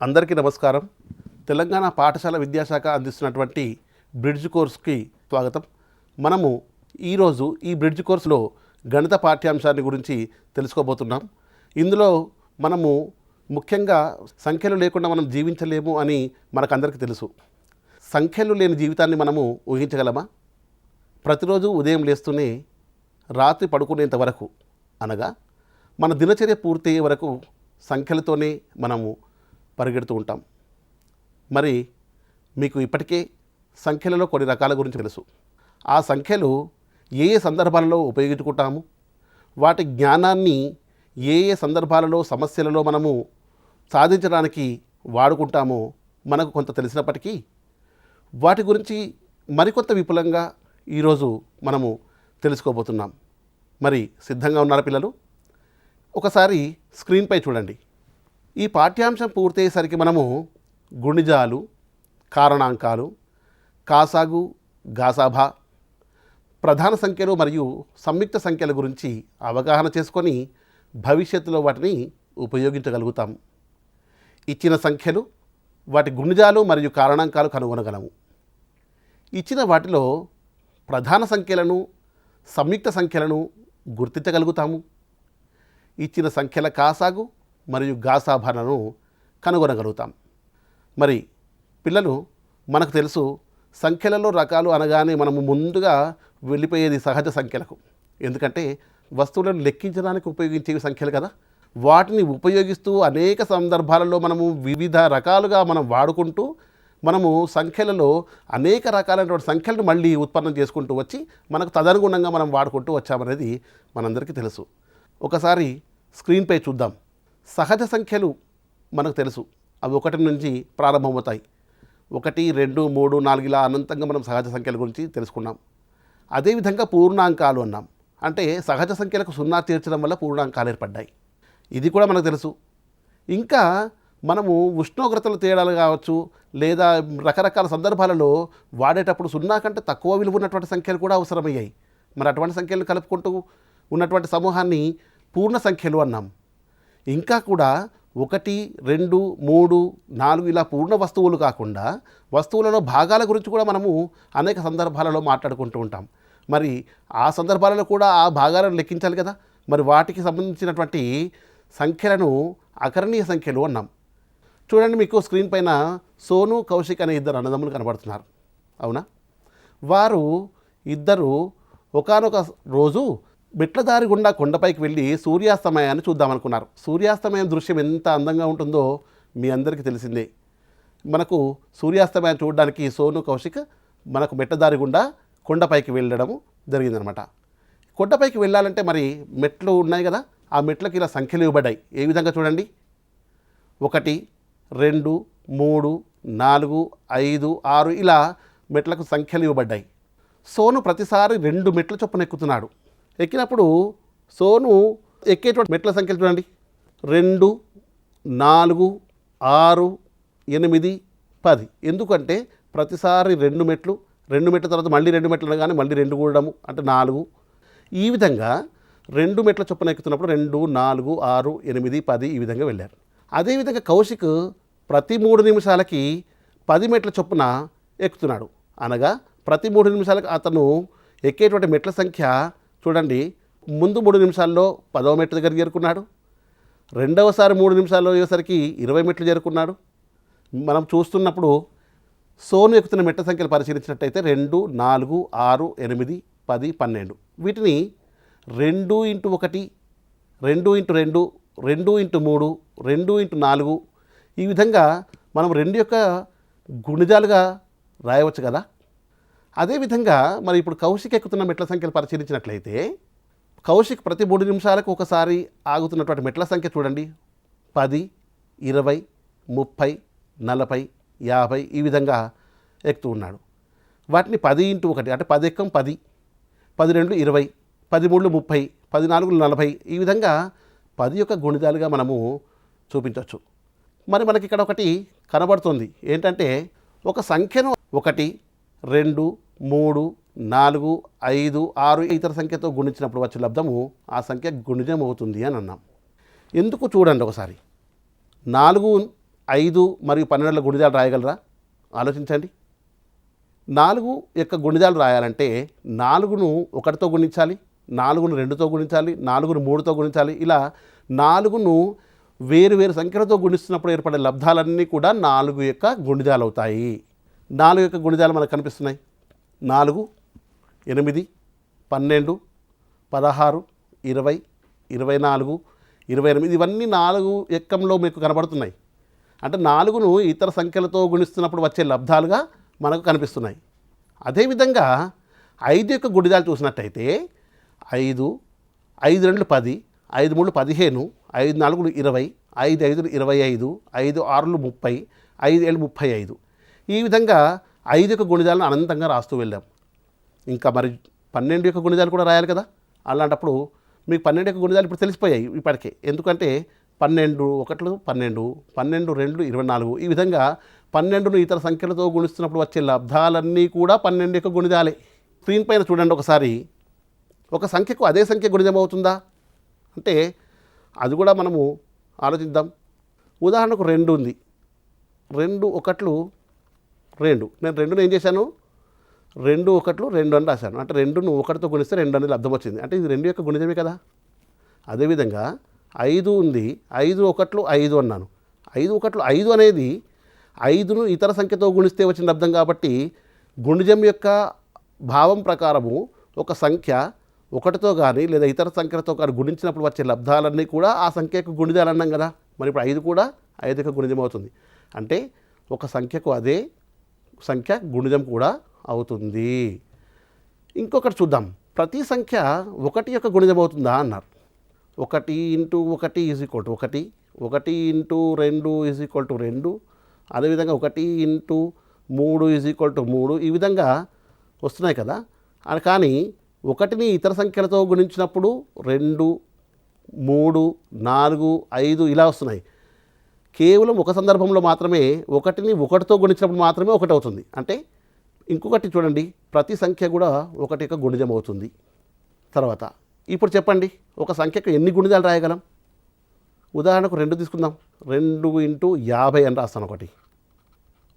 అందరికీ నమస్కారం. తెలంగాణ పాఠశాల విద్యాశాఖ అందిస్తున్నటువంటి బ్రిడ్జ్ కోర్స్కి స్వాగతం. మనము ఈరోజు ఈ బ్రిడ్జ్ కోర్సులో గణిత పాఠ్యాంశాన్ని గురించి తెలుసుకోబోతున్నాం. ఇందులో మనము ముఖ్యంగా సంఖ్యలు లేకుండా మనం జీవించలేము అని మనకందరికీ తెలుసు. సంఖ్యలు లేని జీవితాన్ని మనము ఊహించగలమా? ప్రతిరోజు ఉదయం లేస్తూనే రాత్రి పడుకునేంత వరకు అనగా మన దినచర్య పూర్తయ్యే వరకు సంఖ్యలతోనే మనము పరిగెడుతూ ఉంటాం. మరి మీకు ఇప్పటికే సంఖ్యలలో కొన్ని రకాల గురించి తెలుసు. ఆ సంఖ్యలు ఏ ఏ సందర్భాలలో ఉపయోగించుకుంటాము, వాటి జ్ఞానాన్ని ఏ ఏ సందర్భాలలో సమస్యలలో మనము సాధించడానికి వాడుకుంటామో మనకు కొంత తెలిసినప్పటికీ వాటి గురించి మరికొంత విపులంగా ఈరోజు మనము తెలుసుకోబోతున్నాం. మరి సిద్ధంగా ఉన్నారా పిల్లలు? ఒకసారి స్క్రీన్పై చూడండి. ఈ పాఠ్యాంశం పూర్తయ్యేసరికి మనము గుణిజాలు, కారణాంకాలు, కాసాగు, గాసాభా, ప్రధాన సంఖ్యలు మరియు సంయుక్త సంఖ్యల గురించి అవగాహన చేసుకొని భవిష్యత్తులో వాటిని ఉపయోగించగలుగుతాం. ఇచ్చిన సంఖ్యలు, వాటి గుణిజాలు మరియు కారణాంకాలు కనుగొనగలము. ఇచ్చిన వాటిలో ప్రధాన సంఖ్యలను, సంయుక్త సంఖ్యలను గుర్తించగలుగుతాము. ఇచ్చిన సంఖ్యల కాసాగు మరియు గాసాభాలను కనుగొనగలుగుతాం. మరి పిల్లలు, మనకు తెలుసు సంఖ్యలలో రకాలు అనగానే మనము ముందుగా వెళ్ళిపోయేది సహజ సంఖ్యలకు. ఎందుకంటే వస్తువులను లెక్కించడానికి ఉపయోగించేవి సంఖ్యలు కదా. వాటిని ఉపయోగిస్తూ అనేక సందర్భాలలో మనము వివిధ రకాలుగా మనం వాడుకుంటూ మనము సంఖ్యలలో అనేక రకాలైనటువంటి సంఖ్యలను మళ్ళీ ఉత్పన్నం చేసుకుంటూ వచ్చి మనకు తదనుగుణంగా మనం వాడుకుంటూ వచ్చామనేది మనందరికీ తెలుసు. ఒకసారి స్క్రీన్పై చూద్దాం. సహజ సంఖ్యలు మనకు తెలుసు, అవి 1 నుంచి ప్రారంభమవుతాయి. 1, 2, 3, 4 ఇలా అనంతంగా మనం సహజ సంఖ్యల గురించి తెలుసుకున్నాం. అదేవిధంగా పూర్ణాంకాలు అన్నాం. అంటే సహజ సంఖ్యలకు 0 తీర్చడం వల్ల పూర్ణాంకాలు ఏర్పడ్డాయి. ఇది కూడా మనకు తెలుసు. ఇంకా మనము ఉష్ణోగ్రతలు తేడాలు కావచ్చు, లేదా రకరకాల సందర్భాలలో వాడేటప్పుడు 0 కంటే తక్కువ విలువ ఉన్నటువంటి సంఖ్యలు కూడా అవసరమయ్యాయి. మరి అటువంటి సంఖ్యలను కలుపుకుంటూ ఉన్నటువంటి సమూహాన్ని పూర్ణ సంఖ్యలు అన్నాం. ఇంకా కూడా 1, 2, 3, 4 ఇలా పూర్ణ వస్తువులు కాకుండా వస్తువులలో భాగాల గురించి కూడా మనము అనేక సందర్భాలలో మాట్లాడుకుంటూ ఉంటాం. మరి ఆ సందర్భాలలో కూడా ఆ భాగాలను లెక్కించాలి కదా. మరి వాటికి సంబంధించినటువంటి సంఖ్యలను అకరణీయ సంఖ్యలు అన్నాం. చూడండి, మీకు స్క్రీన్ పైన సోను, కౌశిక్ అనే 2 అన్నదమ్ములు కనబడుతున్నారు. అవునా? వారు ఇద్దరు ఒకానొక రోజు మెట్ల దారి గుండా కొండపైకి వెళ్ళి సూర్యాస్తమయాన్ని చూద్దామనుకున్నారు. సూర్యాస్తమయం దృశ్యం ఎంత అందంగా ఉంటుందో మీ అందరికీ తెలిసిందే. మనకు సూర్యాస్తమయం చూడడానికి సోను, కౌశిక్ మనకు మెట్ల దారి గుండా కొండపైకి వెళ్ళడము జరిగిందనమాట. కొండపైకి వెళ్ళాలంటే మరి మెట్లు ఉన్నాయి కదా, ఆ మెట్లకి ఇలా సంఖ్యలు ఇవ్వబడ్డాయి. ఏ విధంగా చూడండి, 1, 2, 3, 4, 5, 6 ఇలా మెట్లకు సంఖ్యలు ఇవ్వబడ్డాయి. సోను ప్రతిసారి 2 మెట్ల చొప్పున ఎక్కుతున్నాడు. ఎక్కినప్పుడు సోను ఎక్కేటువంటి మెట్ల సంఖ్యలు చూడండి, 2, 4, 6, 8, 10. ఎందుకంటే ప్రతిసారి 2 మెట్ల తర్వాత మళ్ళీ 2 మెట్లు అనగానే మళ్ళీ 2 కూడడము అంటే 4. ఈ విధంగా 2 మెట్ల చొప్పున ఎక్కుతున్నప్పుడు 2, 4, 6, 8, 10 ఈ విధంగా వెళ్ళారు. అదేవిధంగా కౌశిక్ ప్రతి 3 నిమిషాలకి 10 మెట్ల చొప్పున ఎక్కుతున్నాడు. అనగా ప్రతి 3 నిమిషాలకు అతను ఎక్కేటువంటి మెట్ల సంఖ్య చూడండి, ముందు 3 నిమిషాల్లో 10వ మెట్ల దగ్గరికి చేరుకున్నాడు. రెండవసారి 3 నిమిషాల్లో అయ్యేసరికి 20 మెట్లు చేరుకున్నాడు. మనం చూస్తున్నప్పుడు సోను ఎక్కుతున్న మెట్ల సంఖ్యలు పరిశీలించినట్టయితే 2, 4, 6, 8, 10, 12. వీటిని 2 × 1, 2 × 2, 2 × 3, 2 × 4 ఈ విధంగా మనం 2 యొక్క గుణిజాలుగా రాయవచ్చు కదా. అదేవిధంగా మరి ఇప్పుడు కౌశిక్ ఎక్కుతున్న మెట్ల సంఖ్యలు పరిశీలించినట్లయితే కౌశిక్ ప్రతి 3 నిమిషాలకు ఒకసారి ఆగుతున్నటువంటి మెట్ల సంఖ్య చూడండి, 10, 20, 30, 40, 50 ఈ విధంగా ఎక్కుతూ ఉన్నాడు. వాటిని 10 × 1 అంటే 10 ఎక్కం 10, 10 2 20, 10 3 30, 10 4 40 ఈ విధంగా 10 యొక్క గుణిజాలుగా మనము చూపించవచ్చు. మరి మనకి ఇక్కడ ఒకటి కనబడుతుంది. ఏంటంటే ఒక సంఖ్యను 1, 2, 3, 4, 5, 6 ఇతర సంఖ్యతో గుణించినప్పుడు వచ్చే లబ్ధము ఆ సంఖ్య గుణిజం అవుతుంది అని అన్నాం. ఎందుకు చూడండి ఒకసారి. 4 5 మరియు 12ల గుణిజాలు రాయగలరా? ఆలోచించండి. 4 యొక్క గుణిజాలు రాయాలంటే 4ను 1తో గుణించాలి, 4ను 2తో గుణించాలి, 4ను 3తో గుణించాలి. ఇలా 4ను వేరు సంఖ్యలతో గుణిస్తున్నప్పుడు ఏర్పడే లబ్ధాలన్నీ కూడా 4 యొక్క గుణిజాలు అవుతాయి. 4 యొక్క గుణిజాలు మనకు కనిపిస్తున్నాయి. 4, 8, 12, 16, 20, 24, 28 ఇవన్నీ 4 ఎక్కంలో మీకు కనబడుతున్నాయి. అంటే 4ను ఇతర సంఖ్యలతో గుణిస్తున్నప్పుడు వచ్చే లబ్ధాలుగా మనకు కనిపిస్తున్నాయి. అదేవిధంగా 5 యొక్క గుణిజాలు చూసినట్టయితే 5, 5 2 10, 5 3 15, 5 4 20, 5 5 25, 5 6 30, 5 7 35. ఈ విధంగా 5 యొక్క గుణిజాలను అనంతంగా రాస్తూ వెళ్ళాం. ఇంకా మరి 12 యొక్క గుణిజాలు కూడా రాయాలి కదా. అలాంటప్పుడు మీకు 12 యొక్క గుణిజాలు ఇప్పుడు తెలిసిపోయాయి ఇప్పటికే. ఎందుకంటే 12 1 12, 12 2 24. ఈ విధంగా 12ను ఇతర సంఖ్యలతో గుణిస్తున్నప్పుడు వచ్చే లబ్ధాలన్నీ కూడా 12 యొక్క గుణిజాలే. స్క్రీన్ పైన చూడండి ఒకసారి. ఒక సంఖ్యకు అదే సంఖ్య గుణిజం అవుతుందా అంటే అది కూడా మనము ఆలోచిద్దాం. ఉదాహరణకు 2 ఉంది. 2 1 2. నేను 2ను ఏం చేశాను? 2 1 2 అని రాశాను. అంటే 2ను 1తో గుణిస్తే 2 అనేది లబ్ధం వచ్చింది. అంటే ఇది 2 యొక్క గుణిజమే కదా. అదేవిధంగా 5 ఉంది. 5 1 5 అన్నాను. 5 1 5 అనేది 5ను ఇతర సంఖ్యతో గుణిస్తే వచ్చిన లబ్ధం కాబట్టి గుణిజం యొక్క భావం ప్రకారము ఒక సంఖ్య 1తో కానీ లేదా ఇతర సంఖ్యలతో కానీ గుణించినప్పుడు వచ్చే లబ్ధాలన్నీ కూడా ఆ సంఖ్యకు గుణిజాలు అన్నాం కదా. మరి ఇప్పుడు 5 కూడా 5 యొక్క గుణిజం అవుతుంది. అంటే ఒక సంఖ్యకు అదే సంఖ్య గుణిజం కూడా అవుతుంది. ఇంకొకటి చూద్దాం. ప్రతి సంఖ్య 1 యొక్క గుణిజం అవుతుందా అన్నారు. 1 × 1 = 1, 1 × 2 = 2, అదేవిధంగా 1 × 3 = 3. ఈ విధంగా వస్తున్నాయి కదా. కానీ 1ని ఇతర సంఖ్యలతో గుణించినప్పుడు 2, 3, 4, 5 ఇలా వస్తున్నాయి. కేవలం ఒక సందర్భంలో మాత్రమే 1ని 1తో గుణించినప్పుడు మాత్రమే 1 అవుతుంది. అంటే ఇంకొకటి చూడండి, ప్రతి సంఖ్య కూడా 1 యొక్క గుణిజం అవుతుంది. తర్వాత ఇప్పుడు చెప్పండి, ఒక సంఖ్యకు ఎన్ని గుణిజాలు రాయగలం? ఉదాహరణకు 2 తీసుకుందాం. 2 × 50 అని రాస్తాను.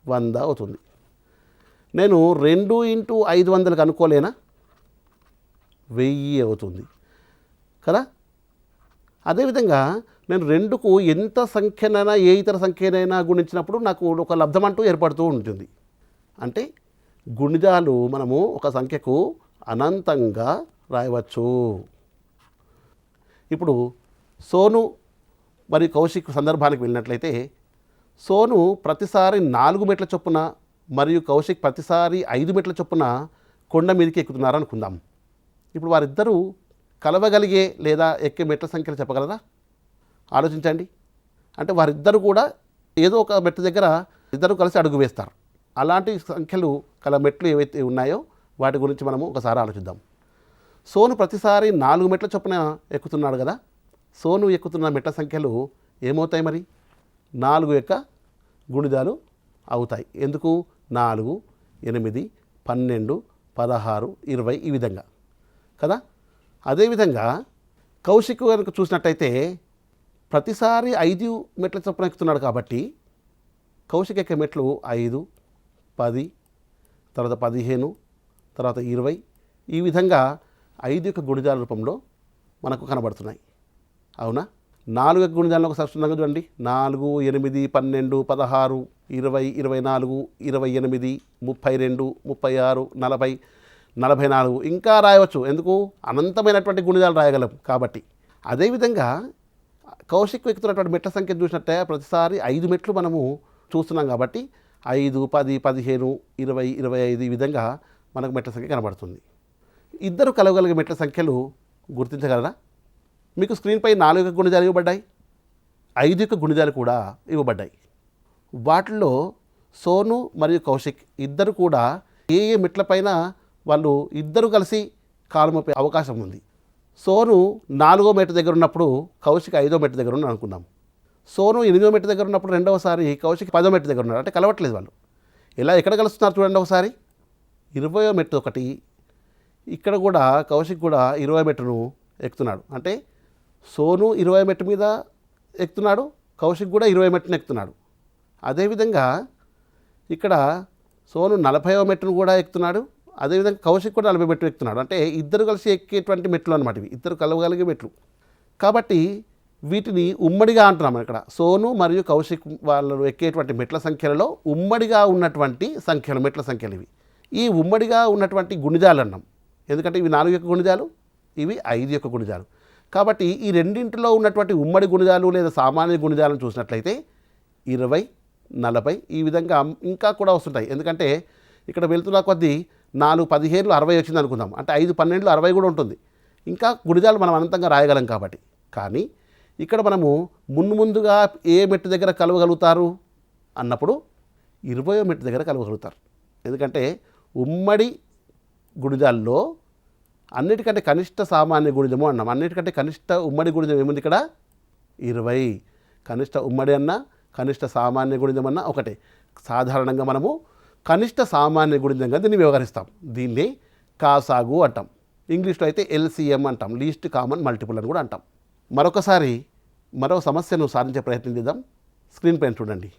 100 అవుతుంది. నేను 2 × 500 కనుక్కోలేనా? 1000 అవుతుంది కదా. అదేవిధంగా నేను 2కు ఎంత సంఖ్యనైనా ఏ ఇతర సంఖ్యనైనా గుణించినప్పుడు నాకు ఒక లబ్ధం అంటూ ఏర్పడుతూ ఉంటుంది. అంటే గుణిజాలు మనము ఒక సంఖ్యకు అనంతంగా రాయవచ్చు. ఇప్పుడు సోను మరియు కౌశిక్ సందర్భానికి వెళ్ళినట్లయితే సోను ప్రతిసారి 4 మెట్ల చొప్పున మరియు కౌశిక్ ప్రతిసారి 5 మెట్ల చొప్పున కొండ మీదకి ఎక్కుతున్నారు అనుకుందాం. ఇప్పుడు వారిద్దరూ కలవగలిగే లేదా ఎక్కే మెట్ల సంఖ్యలు చెప్పగలరా? ఆలోచించండి. అంటే వారిద్దరు కూడా ఏదో ఒక మెట్ల దగ్గర ఇద్దరు కలిసి అడుగు వేస్తారు. అలాంటి సంఖ్యలు కల మెట్లు ఏవైతే ఉన్నాయో వాటి గురించి మనము ఒకసారి ఆలోచిద్దాం. సోను ప్రతిసారి 4 మెట్ల చొప్పున ఎక్కుతున్నాడు కదా. సోను ఎక్కుతున్న మెట్ల సంఖ్యలు ఏమవుతాయి? మరి 4 యొక్క గుణిజాలు అవుతాయి. ఎందుకు? 4, 8, 12, 16, 20 ఈ విధంగా కదా. అదేవిధంగా కౌశిక్ కనుక చూసినట్టయితే ప్రతిసారి 5 మెట్ల చొప్పున ఎక్కుతున్నాడు కాబట్టి కౌశిక్ ఎక్కే మెట్లు 5, 10, తర్వాత 15, తర్వాత 20 ఈ విధంగా 5 యొక్క గుణిజాల రూపంలో మనకు కనబడుతున్నాయి. అవునా? 4 యొక్క గుణిజాలను ఒకసారి చూడండి. 4, 8, 12, 16, 20, 24, 28, 32, 36, 40, 44 ఇంకా రాయవచ్చు. ఎందుకు? అనంతమైనటువంటి గుణిజాలు రాయగలం కాబట్టి. అదేవిధంగా కౌశిక్ ఎక్కుతున్నటువంటి మెట్ల సంఖ్య చూసినట్టే ప్రతిసారి 5 మెట్లు మనము చూస్తున్నాం కాబట్టి 5, 10, 15, 20, 25 ఈ విధంగా మనకు మెట్ల సంఖ్య కనబడుతుంది. ఇద్దరు కలవగలిగే మెట్ల సంఖ్యలు గుర్తించగలరా? మీకు స్క్రీన్పై 4 యొక్క గుణిజాలు ఇవ్వబడ్డాయి, 5 యొక్క గుణిజాలు కూడా ఇవ్వబడ్డాయి. వాటిల్లో సోను మరియు కౌశిక్ ఇద్దరు కూడా ఏ మెట్లపైన వాళ్ళు ఇద్దరు కలిసి కాలు మోపే అవకాశం ఉంది. సోను 4వ మెట్టు దగ్గర ఉన్నప్పుడు కౌశిక్ 5వ మెట్టు దగ్గర ఉన్నాడు అనుకుందాం. సోను 8వ మెట్టు దగ్గర ఉన్నప్పుడు రెండవసారి కౌశిక్ 10వ మెట్టు దగ్గర ఉన్నాడు. అంటే కలవట్లేదు వాళ్ళు. ఎక్కడ కలుస్తున్నారు చూడండి ఒకసారి. 20వ మెట్టు ఒకటి, ఇక్కడ కూడా కౌశిక్ కూడా 20వ మెట్టును ఎక్కుతున్నాడు. అంటే సోను 20వ మెట్టు మీద ఎక్కుతున్నాడు, కౌశిక్ కూడా 20వ మెట్టును ఎక్కుతున్నాడు. అదేవిధంగా ఇక్కడ సోను 40వ మెట్టును కూడా ఎక్కుతున్నాడు, అదేవిధంగా కౌశిక్ కూడా 40 మెట్లు ఎక్కుతున్నాడు. అంటే ఇద్దరు కలిసి ఎక్కేటువంటి మెట్లు అనమాట ఇవి, ఇద్దరు కలవగలిగే మెట్లు. కాబట్టి వీటిని ఉమ్మడిగా అంటున్నాం ఇక్కడ. సోను మరియు కౌశిక్ వాళ్ళు ఎక్కేటువంటి మెట్ల సంఖ్యలలో ఉమ్మడిగా ఉన్నటువంటి సంఖ్యలు, మెట్ల సంఖ్యలు ఇవి. ఈ ఉమ్మడిగా ఉన్నటువంటి గుణిజాలు అన్నాం, ఎందుకంటే ఇవి 4 యొక్క గుణిజాలు, ఇవి 5 యొక్క గుణిజాలు. కాబట్టి ఈ రెండింటిలో ఉన్నటువంటి ఉమ్మడి గుణిజాలు లేదా సామాన్య గుణిజాలను చూసినట్లయితే 20, 40 ఈ విధంగా ఇంకా కూడా వస్తుంటాయి. ఎందుకంటే ఇక్కడ వెళ్తున్న కొద్దీ 4, 15, 60 వచ్చింది అనుకుందాం, అంటే 5, 12, 60 కూడా ఉంటుంది. ఇంకా గుణిజాలు మనం అనంతంగా రాయగలం కాబట్టి. కానీ ఇక్కడ మనము ముందుగా ఏ మెట్టు దగ్గర కలవగలుగుతారు అన్నప్పుడు 20వ మెట్టు దగ్గర కలవగలుగుతారు. ఎందుకంటే ఉమ్మడి గుణిజాల్లో అన్నిటికంటే కనిష్ట సామాన్య గుణిజము అన్నాం. అన్నిటికంటే కనిష్ట ఉమ్మడి గుణిజం ఏముంది ఇక్కడ? 20. కనిష్ట ఉమ్మడి అన్నా కనిష్ట సామాన్య గుణిజం అన్నా ఒకటే. సాధారణంగా మనము కనిష్ట సామాన్య గుణిజంగా దీన్ని వ్యవహరిస్తాం. దీన్ని కాసాగు అంటాం. ఇంగ్లీష్లో అయితే LCM అంటాం, లీస్ట్ కామన్ మల్టిపుల్ అని కూడా అంటాం. మరొకసారి మరో సమస్యను సాధించే ప్రయత్నం చేద్దాం. స్క్రీన్ పైన చూడండి.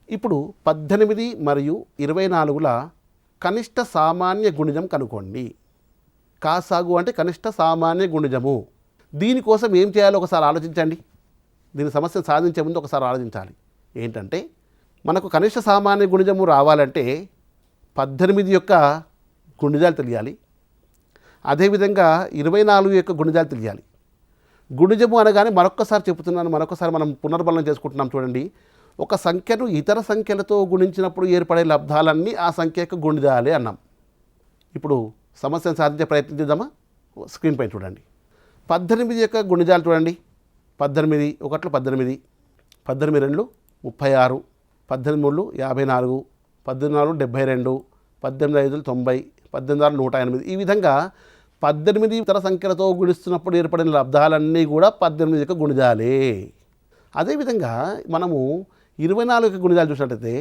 ఇప్పుడు 18 మరియు 24ల కనిష్ట సామాన్య గుణిజం కనుక్కోండి. కాసాగు అంటే కనిష్ట సామాన్య గుణిజము. దీనికోసం ఏం చేయాలో ఒకసారి ఆలోచించండి. దీని సమస్యను సాధించే ముందు ఒకసారి ఆలోచించాలి. ఏంటంటే మనకు కనిష్ట సామాన్య గుణిజము రావాలంటే 18 యొక్క గుణిజాలు తెలియాలి, అదేవిధంగా 24 యొక్క గుణిజాలు తెలియాలి. గుణిజము అనగానే మరొక్కసారి చెబుతున్నాను, మరొకసారి మనం పునర్బలం చేసుకుంటున్నాం. చూడండి, ఒక సంఖ్యను ఇతర సంఖ్యలతో గుణించినప్పుడు ఏర్పడే లబ్ధాలన్నీ ఆ సంఖ్య యొక్క గుణిజాలే అన్నాం. ఇప్పుడు సమస్యను సాధించే ప్రయత్నం చేద్దామా? స్క్రీన్ పైన చూడండి. 18 యొక్క గుణిజాలు చూడండి. 18 ఒకట్లు 18, 18 రెండ్లు 36, 18 మూడు 54, 14 72, 18 ఐదులు 90, 18 108. ఈ విధంగా 18 ఇతర సంఖ్యలతో గుణిస్తున్నప్పుడు ఏర్పడిన లబ్ధాలన్నీ కూడా 18 యొక్క గుణిజాలే. అదేవిధంగా మనము 24 యొక్క గుణిజాలు చూసినట్లయితే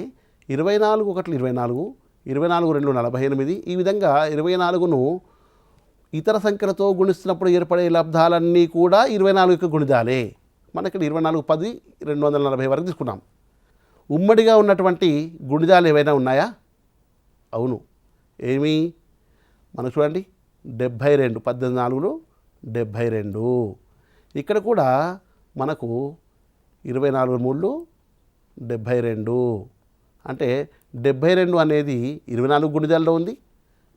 24 ఒకట్లు 24, 24 రెండ్లు 48. ఈ విధంగా 24ను ఇతర సంఖ్యలతో గుణిస్తున్నప్పుడు ఏర్పడే లబ్ధాలన్నీ కూడా 24 యొక్క గుణిజాలే. మనకి 24, 10, 240 వరకు తీసుకున్నాం. ఉమ్మడిగా ఉన్నటువంటి గుణిజాలు ఏవైనా ఉన్నాయా? అవును. ఏమి? మనకు చూడండి, 72, 18 72. ఇక్కడ కూడా మనకు 24 మూడు 72, అంటే 72 అనేది 24 గుణిజాల్లో ఉంది,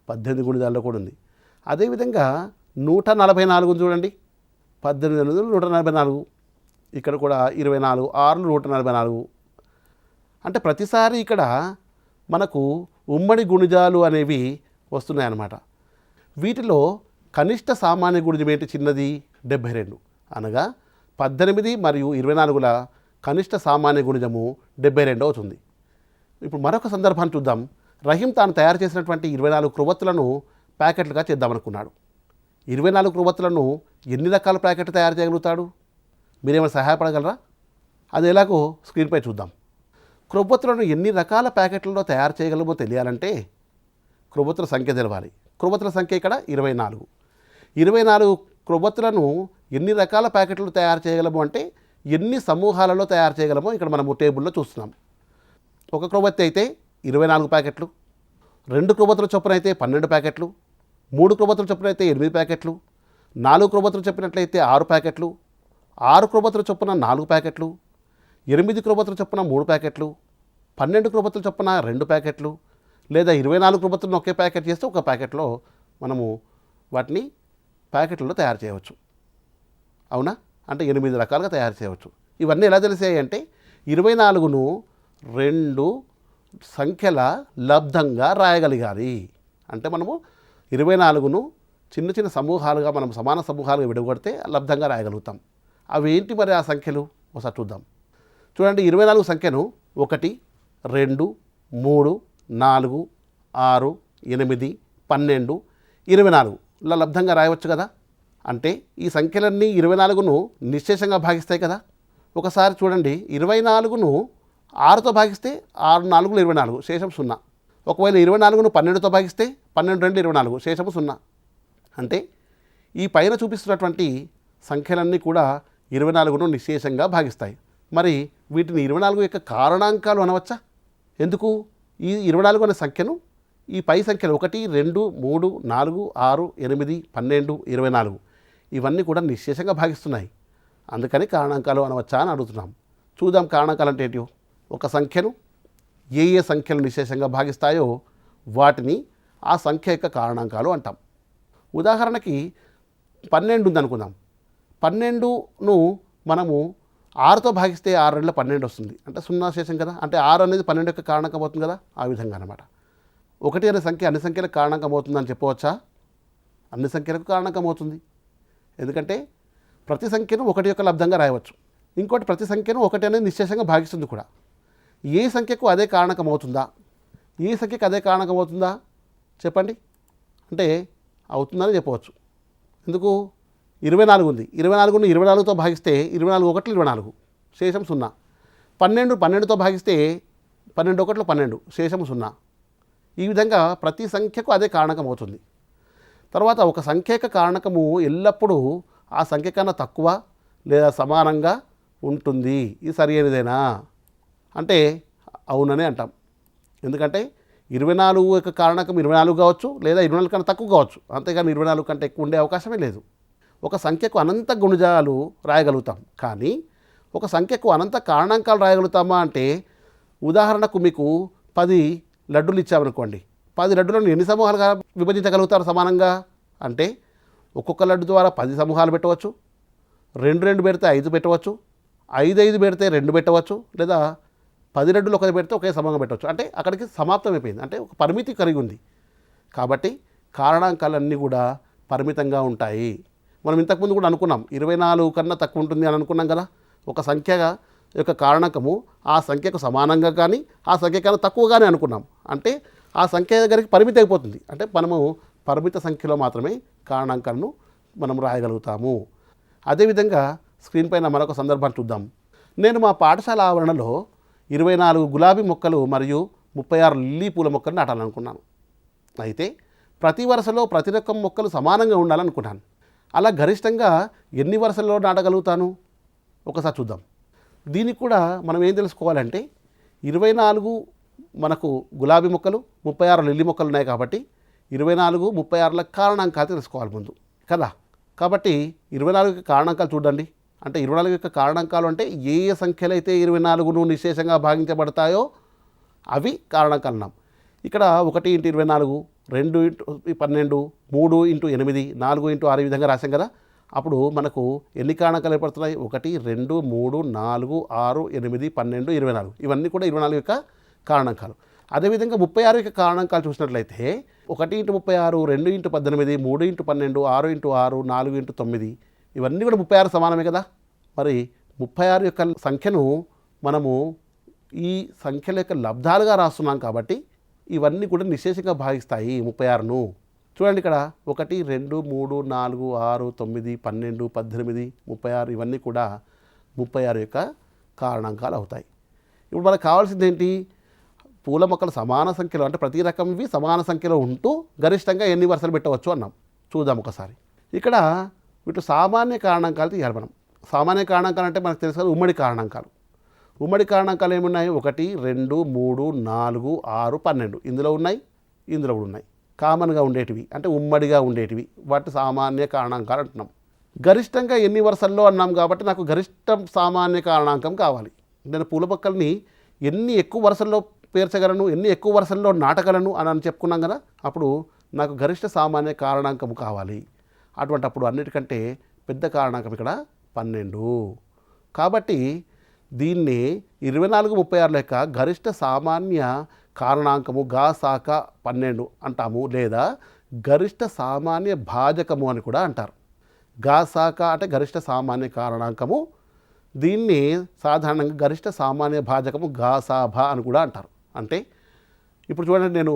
18 గుణిజాల్లో కూడా ఉంది. అదేవిధంగా 144 చూడండి, 18 144. ఇక్కడ కూడా 24, 6 144. అంటే ప్రతిసారి ఇక్కడ మనకు ఉమ్మడి గుణిజాలు అనేవి వస్తున్నాయన్నమాట. వీటిలో కనిష్ట సామాన్య గుణిజం ఏంటి? చిన్నది 72. అనగా 18 మరియు 24ల కనిష్ట సామాన్య గుణిజము 72 అవుతుంది. ఇప్పుడు మరొక సందర్భాన్ని చూద్దాం. రహీం తాను తయారు చేసినటువంటి 24 క్రొవ్వొత్తులను ప్యాకెట్లుగా చేద్దామనుకున్నాడు. 24 క్రొవ్వొత్తులను ఎన్ని రకాల ప్యాకెట్లు తయారు చేయగలుగుతాడు? మీరేమైనా సహాయపడగలరా? అది ఎలాగో స్క్రీన్పై చూద్దాం. క్రొవ్వొత్తులను ఎన్ని రకాల ప్యాకెట్లలో తయారు చేయగలమో తెలియాలంటే క్రొవ్వొత్తుల సంఖ్య తెలవాలి. క్రొవ్వొత్తుల సంఖ్య ఇక్కడ 24. 24 క్రొవ్వొత్తులను ఎన్ని రకాల ప్యాకెట్లు తయారు చేయగలము అంటే ఎన్ని సమూహాలలో తయారు చేయగలమో ఇక్కడ మనము టేబుల్లో చూస్తున్నాం. ఒక క్రొవ్వొత్తి అయితే 24 ప్యాకెట్లు, 2 క్రొవ్వొత్తుల చొప్పున అయితే 12 ప్యాకెట్లు, 3 క్రొవ్వొత్తుల చొప్పున అయితే 8 ప్యాకెట్లు, 4 క్రొవ్వొత్తులు చెప్పినట్లయితే 6 ప్యాకెట్లు, 6 క్రొవ్వొత్తుల చొప్పున 4 ప్యాకెట్లు, 8 క్రొవ్వొత్తుల చొప్పున 3 ప్యాకెట్లు, 12 క్రొవ్వొత్తుల చొప్పున 2 ప్యాకెట్లు, లేదా 24 క్రొవ్వొత్తులను ఒకే ప్యాకెట్ చేస్తే ఒక ప్యాకెట్లో మనము వాటిని ప్యాకెట్లలో తయారు చేయవచ్చు. అవునా? అంటే 8 రకాలుగా తయారు చేయవచ్చు. ఇవన్నీ ఎలా తెలిసాయి అంటే 24ను 2 సంఖ్యల లబ్ధంగా రాయగలిగాలి. అంటే మనము 24ను చిన్న చిన్న సమూహాలుగా మనం సమాన సమూహాలుగా విడగొడితే లబ్ధంగా రాయగలుగుతాం. అవి ఏంటి మరి ఆ సంఖ్యలు? ఒకసారి చూద్దాం. చూడండి, 24 సంఖ్యను 1, 2, 3, 4, 6, 8, 12, 24 ఇలా లబ్ధంగా రాయవచ్చు కదా. అంటే ఈ సంఖ్యలన్నీ 24ను నిశ్శేషంగా భాగిస్తాయి కదా. ఒకసారి చూడండి, 24ను 6తో భాగిస్తే 6 4 24, శేషం 0. ఒకవేళ 24ను 12తో భాగిస్తే 12 2 24, శేషము 0. అంటే ఈ పైన చూపిస్తున్నటువంటి సంఖ్యలన్నీ కూడా 24ను నిశ్శేషంగా భాగిస్తాయి. మరి వీటిని 24 యొక్క కారణాంకాలు అనవచ్చా? ఎందుకు? ఈ 24 అనే సంఖ్యను ఈ పై సంఖ్యలు 1, 2, 3, 4, 6, 8, 12, 24 ఇవన్నీ కూడా నిశ్శేషంగా భాగిస్తున్నాయి. అందుకని కారణాంకాలు అనవచ్చా అని అడుగుతున్నాం. చూద్దాం కారణాంకాలు అంటే ఏంటో. ఒక సంఖ్యను ఏ సంఖ్యలు నిశ్శేషంగా భాగిస్తాయో వాటిని ఆ సంఖ్య యొక్క కారణాంకాలు అంటాం. ఉదాహరణకి 12 ఉందనుకుందాం. 12ను మనము 6తో భాగిస్తే 6 2 12 వస్తుంది. అంటే 0 శేషం కదా. అంటే 6 అనేది 12 యొక్క కారణాంకం అవుతుంది కదా. ఆ విధంగా అనమాట. 1 అనే సంఖ్య అన్ని సంఖ్యలకు కారణాంకం అవుతుందని చెప్పవచ్చా? అన్ని సంఖ్యలకు కారణాంకం అవుతుంది. ఎందుకంటే ప్రతి సంఖ్యను 1 యొక్క లబ్ధంగా రాయవచ్చు. ఇంకోటి ప్రతి సంఖ్యను 1 అనేది నిశ్శేషంగా భాగిస్తుంది కూడా. ఏ సంఖ్యకు అదే కారణకం అవుతుందా? ఏ సంఖ్యకు అదే కారణకం అవుతుందా చెప్పండి. అంటే అవుతుందని చెప్పవచ్చు. ఎందుకు? 24 ఉంది. 24ను 24తో భాగిస్తే 24 1 24 శేషం 0. 12 12తో భాగిస్తే 12 1 12 శేషం 0. ఈ విధంగా ప్రతి సంఖ్యకు అదే కారణకం అవుతుంది. తర్వాత ఒక సంఖ్య యొక్క కారణకము ఎల్లప్పుడూ ఆ సంఖ్య కన్నా తక్కువ లేదా సమానంగా ఉంటుంది. ఇది సరి అయినదేనా అంటే అవుననే అంటాం. ఎందుకంటే 24 యొక్క కారణకం 24 కావచ్చు, లేదా 24 కన్నా తక్కువ కావచ్చు. అంతేగాని 24 కంటే ఎక్కువ ఉండే అవకాశమే లేదు. ఒక సంఖ్యకు అనంత గుణిజాలు రాయగలుగుతాం, కానీ ఒక సంఖ్యకు అనంత కారణాంకాలు రాయగలుగుతామా అంటే, ఉదాహరణకు మీకు 10 లడ్డూలు ఇచ్చామనుకోండి. 10 లడ్డూలను ఎన్ని సమూహాలుగా విభజించగలుగుతారు సమానంగా అంటే, ఒక్కొక్క లడ్డు ద్వారా 10 సమూహాలు పెట్టవచ్చు, 2 2 పెడితే 5 పెట్టవచ్చు, 5 5 పెడితే 2 పెట్టవచ్చు, లేదా 10 లడ్డూలు ఒకటి పెడితే ఒకే సమూహంగా పెట్టవచ్చు. అంటే అక్కడికి సమాప్తం అయిపోయింది. అంటే ఒక పరిమితి కలిగి ఉంది. కాబట్టి కారణాంకాలన్నీ కూడా పరిమితంగా ఉంటాయి. మనం ఇంతకుముందు కూడా అనుకున్నాం, 24 కన్నా తక్కువ ఉంటుంది అని అనుకున్నాం కదా. ఒక సంఖ్య యొక్క కారణకము ఆ సంఖ్యకు సమానంగా కానీ ఆ సంఖ్య కన్నా తక్కువగానే అనుకున్నాం. అంటే ఆ సంఖ్య దగ్గరికి పరిమితి అయిపోతుంది. అంటే మనము పరిమిత సంఖ్యలో మాత్రమే కారణాంకాలను మనం రాయగలుగుతాము. అదేవిధంగా స్క్రీన్ పైన మరొక సందర్భాన్ని చూద్దాం. నేను మా పాఠశాల ఆవరణలో 24 గులాబీ మొక్కలు మరియు 36 లిల్లీ పూల మొక్కలు నాటాలనుకున్నాను. అయితే ప్రతి వరుసలో ప్రతి రకం మొక్కలు సమానంగా ఉండాలనుకున్నాను. అలా గరిష్టంగా ఎన్ని వరుసల్లో నాటగలుగుతాను ఒకసారి చూద్దాం. దీనికి కూడా మనం ఏం తెలుసుకోవాలంటే, 24 మనకు గులాబీ మొక్కలు, 36 లిల్లీ మొక్కలు ఉన్నాయి కాబట్టి 24 36ల కారణాంకాలు తెలుసుకోవాలి ముందు కదా. కాబట్టి 24 కారణాంకాలు చూడండి. అంటే 24 యొక్క కారణాంకాలు అంటే ఏ సంఖ్యలు అయితే 24ను నిశ్శేషంగా భాగించబడతాయో అవి కారణాంకాలు అన్నాం. ఇక్కడ 1 × 24, 2 × 12, 3 × 8, 4 × 6 ఈ విధంగా రాశాం కదా. అప్పుడు మనకు ఎన్ని కారణాంకాలు ఏర్పడుతున్నాయి? 1 2 3 4 6 8 12 24 ఇవన్నీ కూడా 24 యొక్క కారణాంకాలు. అదేవిధంగా 36 యొక్క కారణాంకాలు చూసినట్లయితే 1 × 36, 2 × 18, 3 × 12, 6 × 6, 4 × 9 ఇవన్నీ కూడా 36 సమానమే కదా. మరి 36 యొక్క సంఖ్యను మనము ఈ సంఖ్యల యొక్క లబ్ధాలుగా రాస్తున్నాం కాబట్టి ఇవన్నీ కూడా నిశ్శేషంగా భాగిస్తాయి 36ను. చూడండి ఇక్కడ 1 2 3 4 6 9 12 18 36 ఇవన్నీ కూడా 36 యొక్క కారణాంకాలు అవుతాయి. ఇప్పుడు మనకు కావాల్సింది ఏంటి? పూల మొక్కలు సమాన సంఖ్యలో, అంటే ప్రతి రకంవి సమాన సంఖ్యలో ఉంటూ గరిష్టంగా ఎన్ని వరుసలు పెట్టవచ్చు అన్నాం. చూద్దాం ఒకసారి. ఇక్కడ వీటి సామాన్య కారణాంకాలు తీయాలి మనం. సామాన్య కారణాంకాలు అంటే మనకు తెలుసు కదా, ఉమ్మడి కారణాంకాలు. ఉమ్మడి కారణాంకాలు ఏమున్నాయి? 1 2 3 4 6 12 ఇందులో ఉన్నాయి, ఇందులో కూడా ఉన్నాయి. కామన్గా ఉండేటివి అంటే ఉమ్మడిగా ఉండేటివి, వాటి సామాన్య కారణాంకాలు అంటున్నాం. గరిష్టంగా ఎన్ని వరుసల్లో అన్నాం కాబట్టి నాకు గరిష్ట సామాన్య కారణాంకం కావాలి. నేను పూల మొక్కల్ని ఎన్ని ఎక్కువ వరుసల్లో పేర్చగలను, ఎన్ని ఎక్కువ వరుసల్లో నాటగలను అని చెప్పుకున్నాం కదా. అప్పుడు నాకు గరిష్ట సామాన్య కారణాంకం కావాలి. అటువంటి అప్పుడు అన్నిటికంటే పెద్ద కారణాంకం ఇక్కడ 12. కాబట్టి దీన్ని 24 36 యొక్క గరిష్ట సామాన్య కారణాంకము గాసాక 12 అంటాము, లేదా గరిష్ట సామాన్య భాజకము అని కూడా అంటారు. గాసాక అంటే గరిష్ట సామాన్య కారణాంకము, దీన్ని సాధారణంగా గరిష్ట సామాన్య భాజకము గాసాభ అని కూడా అంటారు. అంటే ఇప్పుడు చూడండి, నేను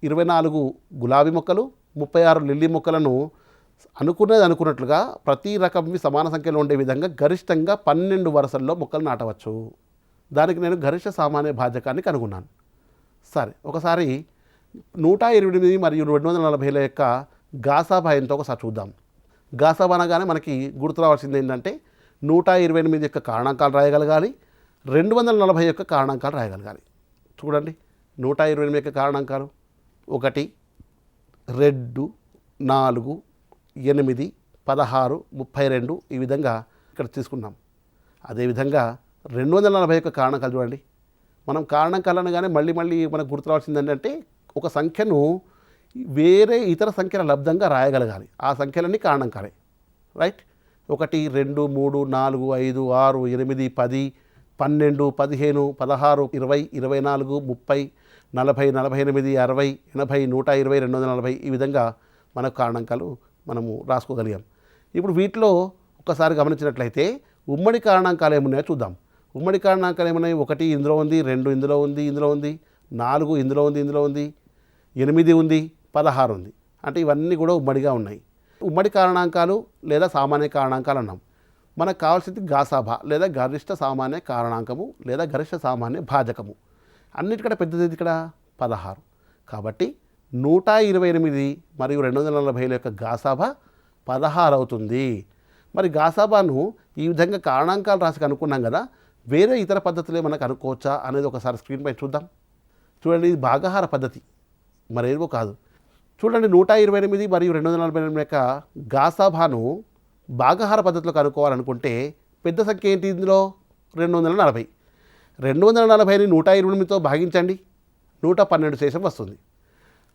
24 గులాబీ మొక్కలు 36 లిల్లీ మొక్కలను అనుకున్నట్లుగా ప్రతి రకంవి సమాన సంఖ్యలో ఉండే విధంగా గరిష్టంగా 12 వరుసల్లో మొక్కలు నాటవచ్చు. దానికి నేను గరిష్ట సామాన్య భాజకాన్ని కనుగొన్నాను. సరే, ఒకసారి 128 మరియు 240ల యొక్క గాసాభ ఎంతో ఒకసారి చూద్దాం. గాసాభ అనగానే మనకి గుర్తు రావాల్సింది ఏంటంటే 128 యొక్క కారణాంకాలు రాయగలగాలి, 240 యొక్క కారణాంకాలు రాయగలగాలి. చూడండి 128 యొక్క కారణాంకాలు 1, 2, 4, 8, 16, 32 ఈ విధంగా ఇక్కడ తీసుకున్నాం. అదేవిధంగా 240 యొక్క కారణాంకాలు చూడండి. మనం కారణాంకాలు అనగానే మళ్ళీ మనకు గుర్తు రావాల్సింది ఏంటంటే ఒక సంఖ్యను వేరే ఇతర సంఖ్యల లబ్ధంగా రాయగలగాలి. ఆ సంఖ్యలన్నీ కారణాంకాలే, రైట్. 1, 2, 3, 4, 5, 6, 8, 10, 12, 15, 16, 20, 24, 30, 40, 48, 60, 80, 120, 240 ఈ విధంగా మనకు కారణాంకాలు మనము రాసుకోగలిగాం. ఇప్పుడు వీటిలో ఒకసారి గమనించినట్లయితే ఉమ్మడి కారణాంకాలు ఏమున్నాయో చూద్దాం. ఉమ్మడి కారణాంకాలు ఏమున్నాయి? 1 ఇందులో ఉంది, 2 ఇందులో ఉంది, 4 ఇందులో ఉంది, 8 ఉంది, 16 ఉంది. అంటే ఇవన్నీ కూడా ఉమ్మడిగా ఉన్నాయి. ఉమ్మడి కారణాంకాలు లేదా సామాన్య కారణాంకాలు అన్నాం. మనకు కావాల్సింది గాసాబా లేదా గరిష్ట సామాన్య కారణాంకము లేదా గరిష్ట సామాన్య భాజకము. అన్నిటికంటే పెద్దది ఇక్కడ 16. కాబట్టి 128 మరియు 240 యొక్క గాసాబా 16 అవుతుంది. మరి గాసాబాను ఈ విధంగా కారణాంకాలు రాసి కనుక్కున్నాం కదా, వేరే ఇతర పద్ధతులే మనకు అనుకోవచ్చా అనేది ఒకసారి స్క్రీన్ పై చూద్దాం. చూడండి, ఇది భాగాహార పద్ధతి, మరేమో కాదు. చూడండి 128 మరియు 248 యొక్క గాసాబాను భాగాహార పద్ధతిలో కనుక్కోవాలనుకుంటే పెద్ద సంఖ్య ఏంటి? ఇందులో 240. 240ని 128తో భాగించండి, 112 శేషం వస్తుంది.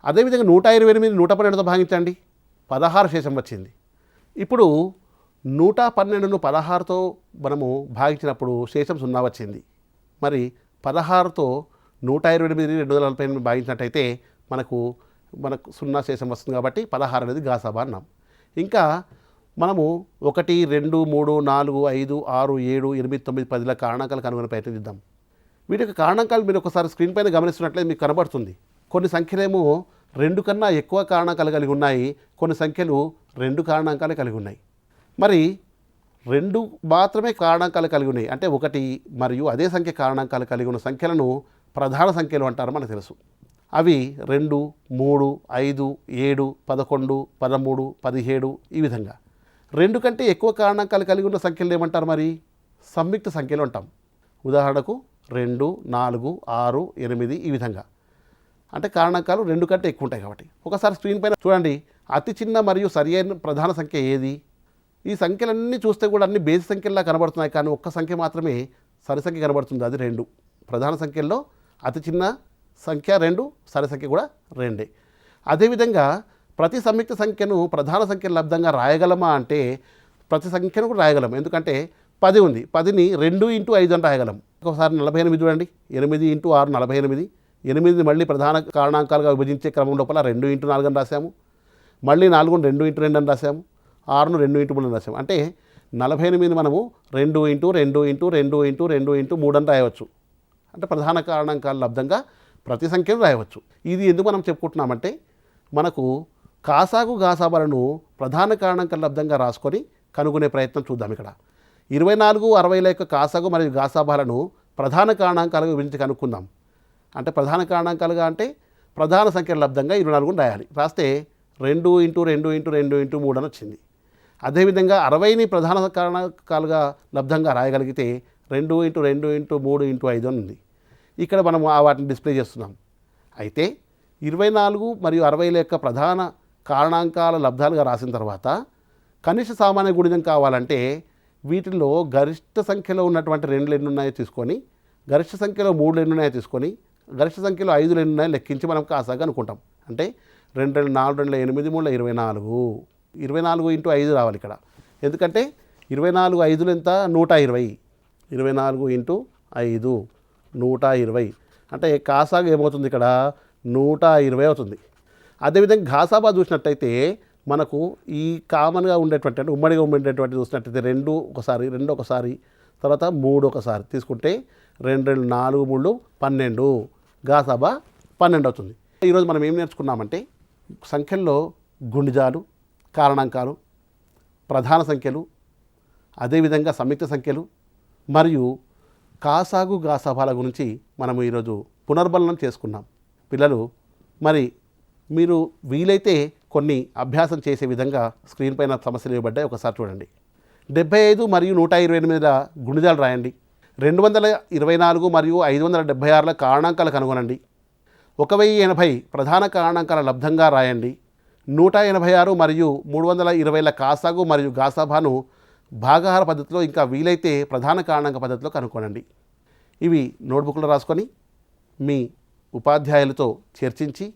అదేవిధంగా 128 112తో భాగించండి, 16 శేషం వచ్చింది. ఇప్పుడు 112ను 16తో మనము భాగించినప్పుడు శేషం 0 వచ్చింది. మరి 16తో 128 248 భాగించినట్టయితే మనకు 0 శేషం వస్తుంది. కాబట్టి 16 అనేది గాసాబా అన్నాం. ఇంకా మనము 1, 2, 3, 4, 5, 6, 7, 8, 9, 10ల కారణాంకాలు కనుగొనే ప్రయత్నం చేద్దాం. వీటి యొక్క కారణాంకాలు మీరు ఒకసారి స్క్రీన్ పైన గమనిస్తున్నట్లయితే మీకు కనబడుతుంది. కొన్ని సంఖ్యలేమో 2 కన్నా ఎక్కువ కారణాంకాలు కలిగి ఉన్నాయి, కొన్ని సంఖ్యలు 2 కారణాంకాలు కలిగి ఉన్నాయి. మరి 2 మాత్రమే కారణాంకాలు కలిగి ఉన్నాయి అంటే 1 మరియు అదే సంఖ్య కారణాంకాలు కలిగి ఉన్న సంఖ్యలను ప్రధాన సంఖ్యలు అంటారు మనకు తెలుసు. అవి 2, 3, 5, 7, 11, 13, 17 ఈ విధంగా. 2 కంటే ఎక్కువ కారణాంకాలు కలిగి ఉన్న సంఖ్యలు ఏమంటారు? మరి సంయుక్త సంఖ్యలు అంటాం. ఉదాహరణకు 2, 4, 6, 8 ఈ విధంగా. అంటే కారణాంకాలు 2 కంటే ఎక్కువ ఉంటాయి కాబట్టి. ఒకసారి స్క్రీన్ పైన చూడండి, అతి చిన్న మరియు సరి అయిన ప్రధాన సంఖ్య ఏది? ఈ సంఖ్యలన్నీ చూస్తే కూడా అన్ని బేసి సంఖ్యల్లా కనబడుతున్నాయి, కానీ ఒక్క సంఖ్య మాత్రమే సరి సంఖ్య కనబడుతుంది, అది 2. ప్రధాన సంఖ్యల్లో అతి చిన్న సంఖ్య 2, సరి సంఖ్య కూడా 2. అదేవిధంగా ప్రతి సంయుక్త సంఖ్యను ప్రధాన సంఖ్యల లబ్ధంగా రాయగలమా అంటే ప్రతి సంఖ్యను కూడా రాయగలం. ఎందుకంటే 10 ఉంది, 10ని 2 × 5 అని రాయగలం. ఒకసారి 48 చూడండి, 8 × 6 48. 8 మళ్ళీ ప్రధాన కారణాంకాలుగా విభజించే క్రమం లోపల 2 × 4 అని రాసాము. మళ్ళీ 4ను 2 × 2 అని రాసాము. 6ను 2 × 3 అని రాసాము. అంటే 48 మనము 2 × 2 × 2 × 2 × 3 అని రాయవచ్చు. అంటే ప్రధాన కారణాంకాల లబ్ధంగా ప్రతి సంఖ్యను రాయవచ్చు. ఇది ఎందుకు మనం చెప్పుకుంటున్నామంటే మనకు కాసాగు గాసాబాలను ప్రధాన కారణాంకాల లబ్ధంగా రాసుకొని కనుగొనే ప్రయత్నం చూద్దాం. ఇక్కడ 24, 60ల యొక్క కాసాగు మరియు గాసాబాలను ప్రధాన కారణాంకాలుగా విభజించి కనుక్కుందాం. అంటే ప్రధాన కారణాంకాలుగా అంటే ప్రధాన సంఖ్యల లబ్ధంగా 24ను రాయాలి. రాస్తే 2 × 2 × 2 × 3 అని వచ్చింది. అదేవిధంగా 60ని ప్రధాన కారణాంకాలుగా లబ్ధంగా రాయగలిగితే 2 × 2 × 3 × 5 అని ఉంది. ఇక్కడ మనం వాటిని డిస్ప్లే చేస్తున్నాం. అయితే 24 మరియు 60ల యొక్క ప్రధాన కారణాంకాల లబ్ధాలుగా రాసిన తర్వాత కనిష్ట సామాన్య గుణిజం కావాలంటే వీటిలో గరిష్ట సంఖ్యలో ఉన్నటువంటి 2 ఎన్ని ఉన్నాయో తీసుకొని, గరిష్ట సంఖ్యలో 3 ఎన్ని ఉన్నాయో తీసుకొని, గరిష్ట సంఖ్యలో 5 ఎన్ని ఉన్నాయో లెక్కించి మనం కాసాగా అనుకుంటాం. అంటే 2, 2, 4, 2, 8, 3, 24. 24 × 5 రావాలి ఇక్కడ. ఎందుకంటే 24 5లు ఎంత? 120. 24 × 5 120. అంటే కాసాగా ఏమవుతుంది ఇక్కడ? 120 అవుతుంది. అదేవిధంగా ఘాసాబా చూసినట్టయితే మనకు ఈ కామన్గా ఉండేటువంటి అంటే ఉమ్మడిగా ఉండేటువంటి చూసినట్టయితే 2 ఒకసారి తర్వాత 3 ఒకసారి తీసుకుంటే 2, 2, 4, 3, 12 ఘాసాబా 12 అవుతుంది. ఈరోజు మనం ఏం నేర్చుకున్నామంటే సంఖ్యల్లో గుణిజాలు, కారణాంకాలు, ప్రధాన సంఖ్యలు, అదేవిధంగా సంయుక్త సంఖ్యలు మరియు కాసాగు గాసాబాల గురించి మనం ఈరోజు పునర్బలనం చేసుకున్నాం. పిల్లలు మరి మీరు వీలైతే కొన్ని అభ్యాసం చేసే విధంగా స్క్రీన్ పైన సమస్యలు ఇవ్వబడ్డాయి, ఒకసారి చూడండి. 75 మరియు 128 గుణిజాలు రాయండి. 224 మరియు 576 కారణాంకాలు కనుగొనండి. 1080 ప్రధాన కారణాంకాల లబ్ధంగా రాయండి. 186 మరియు 320 కాసాగు మరియు గాసాబాను భాగాహార పద్ధతిలో ఇంకా వీలైతే ప్రధాన కారణాంక పద్ధతిలో కనుక్కోనండి. ఇవి నోట్బుక్లో రాసుకొని మీ ఉపాధ్యాయులతో చర్చించి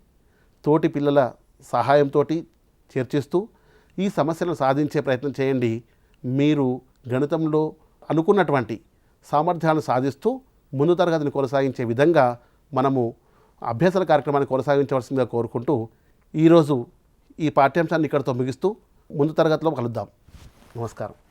తోటి పిల్లల సహాయంతో చర్చిస్తూ ఈ సమస్యలను సాధించే ప్రయత్నం చేయండి. మీరు గణితంలో అనుకున్నటువంటి సామర్థ్యాలను సాధిస్తూ ముందు తరగతిని కొనసాగించే విధంగా మనము అభ్యసన కార్యక్రమాన్ని కొనసాగించవలసిందిగా కోరుకుంటూ ఈరోజు ఈ పాఠ్యాంశాన్ని ఇక్కడితో ముగిస్తూ ముందు తరగతిలో కలుద్దాం. నమస్కారం.